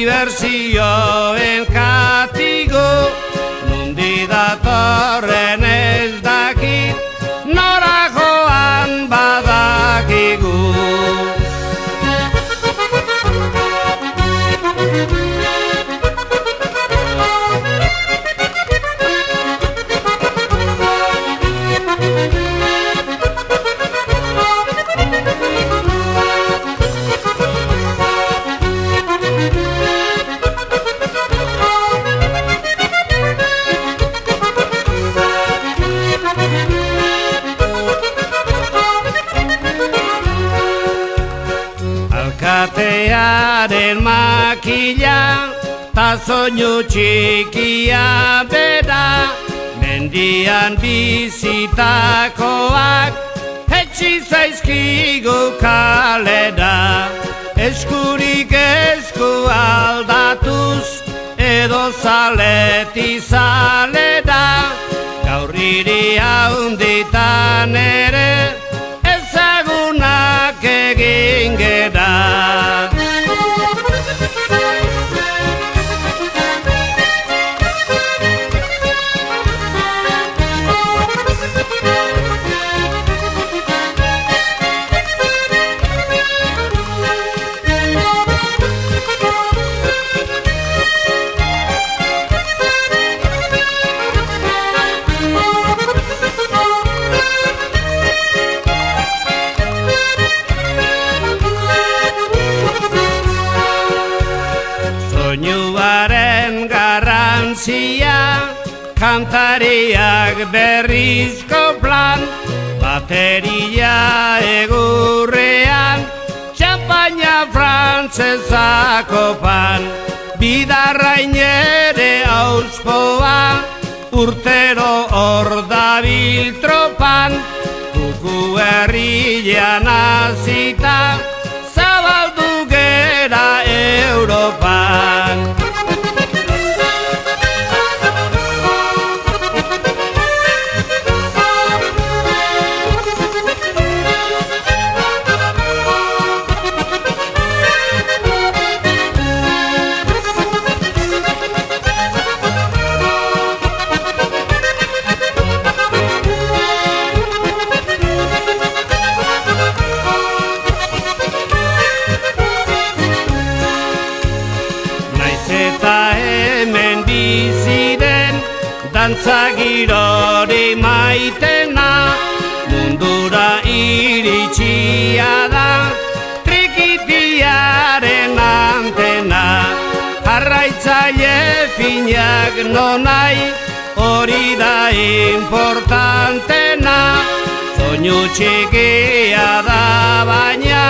Diversioen katigo, nundi datorren ez dakit, nora joan badakigu. Alkatearen makila, ta soinu txikia bera, mendian bizitakoak, etxi zaizkigu kalera. Eskurik esku aldatuz, edo zaleti zalera, gaur hiri haunditan ere, ezagunak egin gera. Soinuaren garrantzia, kantariak berrizko plan, bateria egurrean, txampaina frantzesako pan, bidarrain ere auspoa, urtero hor dabil tropan, kuku herrian azita, zabaldu gera Europan. Eta hemen biziren, dantza girori maitena, mundura iritsia da, trikitiaren antena. Jarraitzaile finak nonai, hori da importantena, soinu txikia da baina,